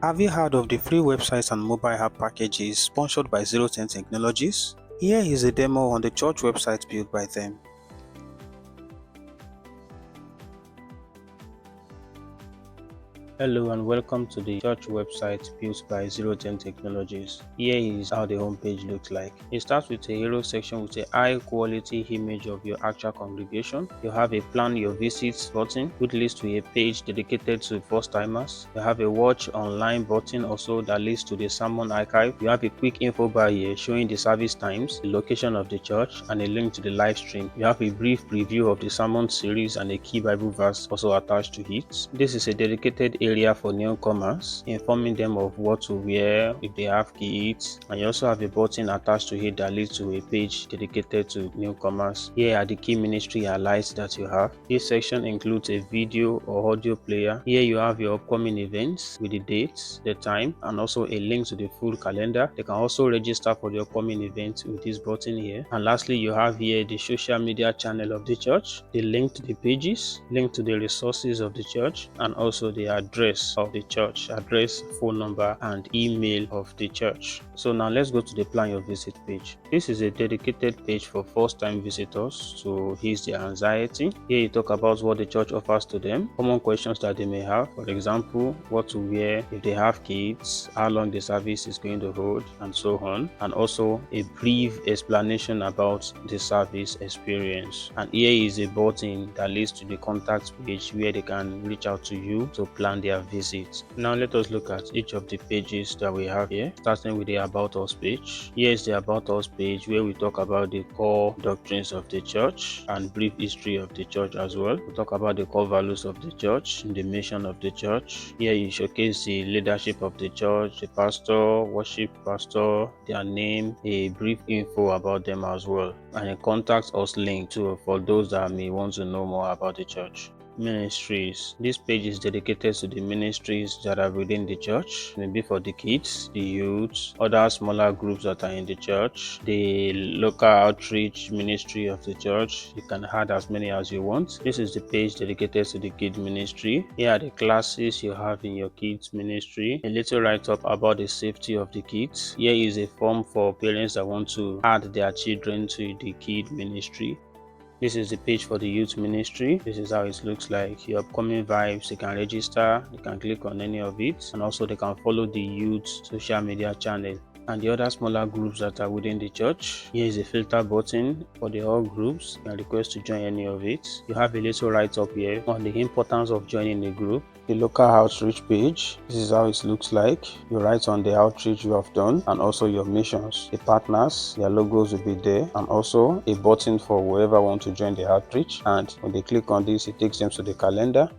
Have you heard of the free websites and mobile app packages sponsored by Zeroten Technologies? Here is a demo on the church website built by them. Hello and welcome to the church website built by Zeroten Technologies. Here is how the homepage looks like. It starts with a hero section with a high quality image of your actual congregation. You have a plan your visits button, which leads to a page dedicated to first timers. You have a watch online button also that leads to the sermon archive. You have a quick info bar here showing the service times, the location of the church, and a link to the live stream. You have a brief preview of the sermon series and a key Bible verse also attached to it. This is a dedicated area for newcomers, informing them of what to wear if they have kids, and you also have a button attached to it that leads to a page dedicated to newcomers. Here are the key ministry highlights that you have. This section includes a video or audio player. Here you have your upcoming events with the dates, the time, and also a link to the full calendar. They can also register for the upcoming events with this button here. And lastly, you have here the social media channel of the church, the link to the pages, link to the resources of the church, and also the address of the church, address, phone number, and email of the church. So now let's go to the plan your visit page. This is a dedicated page for first-time visitors to ease their anxiety. Here you talk about what the church offers to them, common questions that they may have, for example, what to wear if they have kids, how long the service is going to hold, and so on, and also a brief explanation about the service experience. And here is a button that leads to the contact page where they can reach out to you to plan their visit. Now let us look at each of the pages that we have here, starting with the About Us page. Here is the About Us page where we talk about the core doctrines of the church and brief history of the church as well. We talk about the core values of the church, the mission of the church. Here you showcase the leadership of the church, the pastor, worship pastor, their name, a brief info about them as well, and a contact us link too for those that may want to know more about the church. Ministries. This page is dedicated to the ministries that are within the church, maybe for the kids, the youth, other smaller groups that are in the church, the local outreach ministry of the church. You can add as many as you want. This is the page dedicated to the kids ministry. Here are the classes you have in your kids ministry. A little write-up about the safety of the kids. Here is a form for parents that want to add their children to the kid ministry. This is the page for the youth ministry. This is how it looks like. Your upcoming vibes, you can register, you can click on any of it, and also they can follow the youth social media channel and the other smaller groups that are within the church. Here is a filter button for the all groups. You can request to join any of it. You have a little write-up here on the importance of joining a group. The local outreach page. This is how it looks like. You write on the outreach you have done and also your missions. The partners, their logos will be there, and also a button for whoever want to join the outreach. And when they click on this, it takes them to the calendar.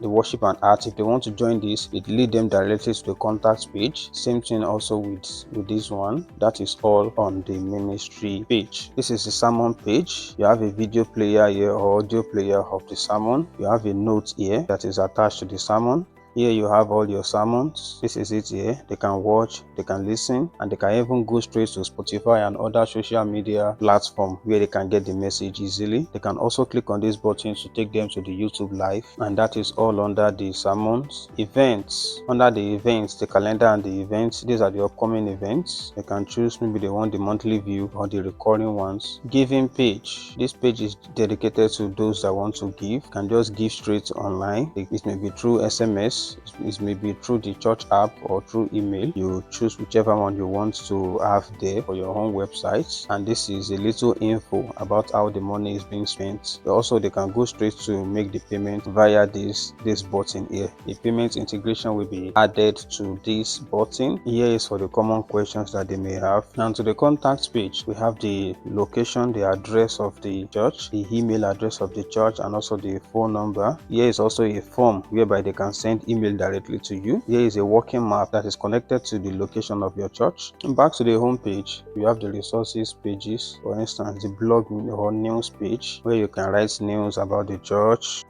The worship and art, if they want to join this, it leads them directly to the contact page. Same thing also with this one. That is all on the ministry page. This is the sermon page. You have a video player here or audio player of the sermon. You have a note here that is attached to the sermon. Here you have all your sermons. This is it here. They can watch, they can listen, and they can even go straight to Spotify and other social media platforms where they can get the message easily. They can also click on these buttons to take them to the YouTube live, and that is all under the sermons. Events. Under the events, the calendar and the events, these are the upcoming events. They can choose maybe they want the monthly view or the recurring ones. Giving page. This page is dedicated to those that want to give. You can just give straight online. It may be through SMS. It may be through the church app or through email. You choose whichever one you want to have there for your own website. And this is a little info about how the money is being spent. Also, they can go straight to make the payment via this button here. The payment integration will be added to this button. Here is for the common questions that they may have. And to the contact page, we have the location, the address of the church, the email address of the church, and also the phone number. Here is also a form whereby they can send email directly to you. Here is a working map that is connected to the location of your church. Back to the home page, you have the resources pages. For instance, the blog or news page where you can write news about the church.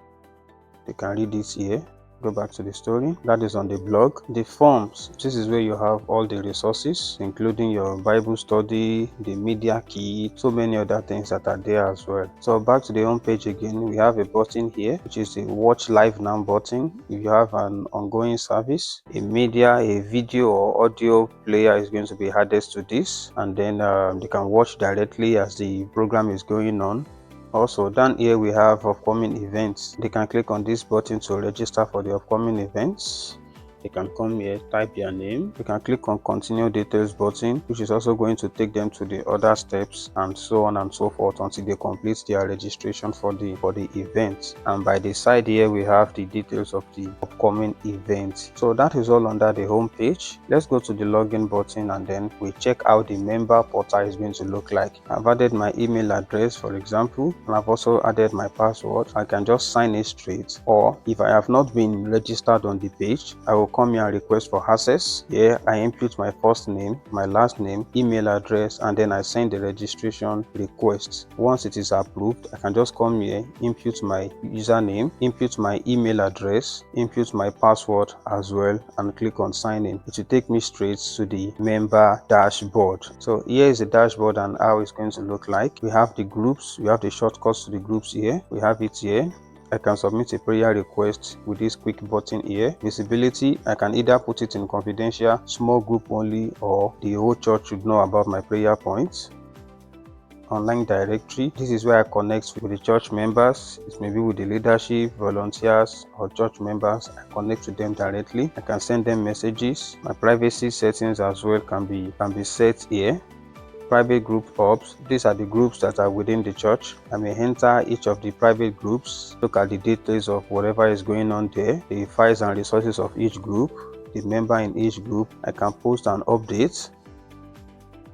You can read it here. Go back to the story. That is on the blog. The forms, this is where you have all the resources, including your Bible study, the media kit, so many other things that are there as well. So back to the home page again, we have a button here, which is the watch live now button. If you have an ongoing service, a media, a video or audio player is going to be added to this, and then they can watch directly as the program is going on. Also, down here we have upcoming events. They can click on this button to register for the upcoming events. They can come here, type their name. You can click on continue details button, which is also going to take them to the other steps and so on and so forth until they complete their registration for the event. And by the side here we have the details of the upcoming event. So that is all under the home page. Let's go to the login button and then we check how the member portal is going to look like. I've added my email address, for example, and I've also added my password. I can just sign it straight, or if I have not been registered on the page, I will come here and request for access. Here I input my first name, my last name, email address, and then I send the registration request. Once it is approved, I can just come here, input my username, input my email address, input my password as well, and click on sign in. It will take me straight to the member dashboard. So here is the dashboard and how it's going to look like. We have the groups, we have the shortcuts to the groups here, we have it here. I can submit a prayer request with this quick button here. Visibility, I can either put it in confidential, small group only, or the whole church should know about my prayer points. Online directory, this is where I connect with the church members. It may be with the leadership, volunteers, or church members. I connect to them directly. I can send them messages. My privacy settings as well can be set here. Private group hubs, these are the groups that are within the church. I may enter each of the private groups, look at the details of whatever is going on there, the files and resources of each group, the member in each group. I can post an update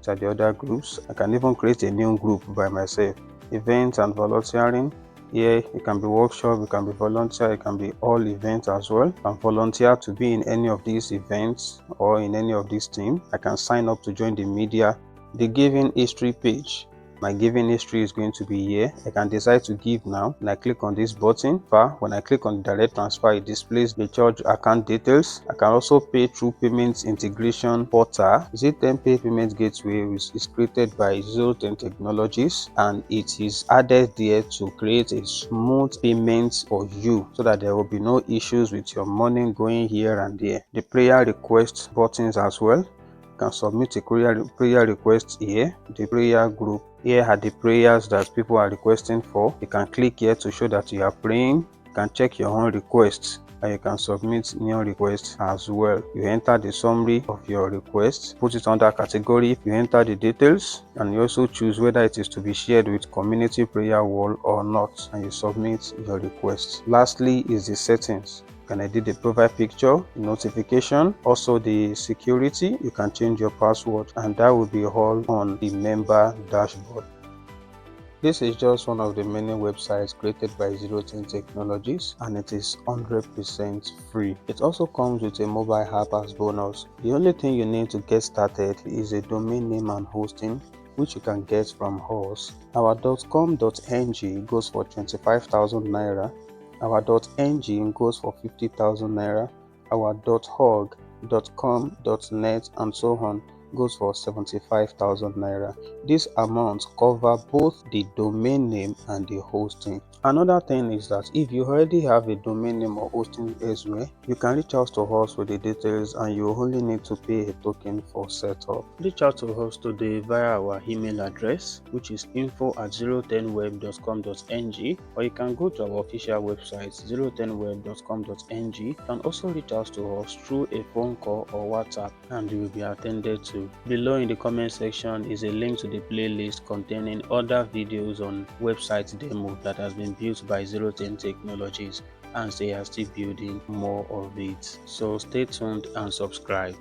to the other groups. I can even create a new group by myself. Events and volunteering, here it can be workshop, it can be volunteer, it can be all events as well. I can volunteer to be in any of these events or in any of these teams. I can sign up to join the media. The giving history page, my giving history is going to be here. I can decide to give now, and I click on this button. When I click on direct transfer, it displays the church account details. I can also pay through payments integration portal. Zeroten pay payment gateway is created by Zeroten Technologies, and it is added there to create a smooth payment for you so that there will be no issues with your money going here and there. The prayer request buttons as well. Can submit a prayer request here. The prayer group, here are the prayers that people are requesting for. You can click here to show that you are praying. You can check your own requests, and you can submit new requests as well. You enter the summary of your request, put it under category. You enter the details, and you also choose whether it is to be shared with community prayer wall or not, and you submit your request. Lastly is the settings. You can edit the profile picture, notification, also the security. You can change your password, and that will be all on the member dashboard. This is just one of the many websites created by Zeroten Technologies, and it is 100% free. It also comes with a mobile app as bonus. The only thing you need to get started is a domain name and hosting, which you can get from us. Our .com.ng goes for 25,000 naira. Our .ng goes for 50,000 naira. Our .org, .com, .net, and so on goes for 75,000 naira. These amounts cover both the domain name and the hosting. Another thing is that if you already have a domain name or hosting elsewhere, you can reach out to us with the details, and you only need to pay a token for setup. Reach out to us today via our email address, which is info@zerotenweb.com.ng, or you can go to our official website zerotenweb.com.ng. You can also reach out to us through a phone call or WhatsApp, and you will be attended to. Below in the comment section is a link to the playlist containing other videos on website demo that has been built by Zeroten Technologies, and they are still building more of it. So stay tuned and subscribe.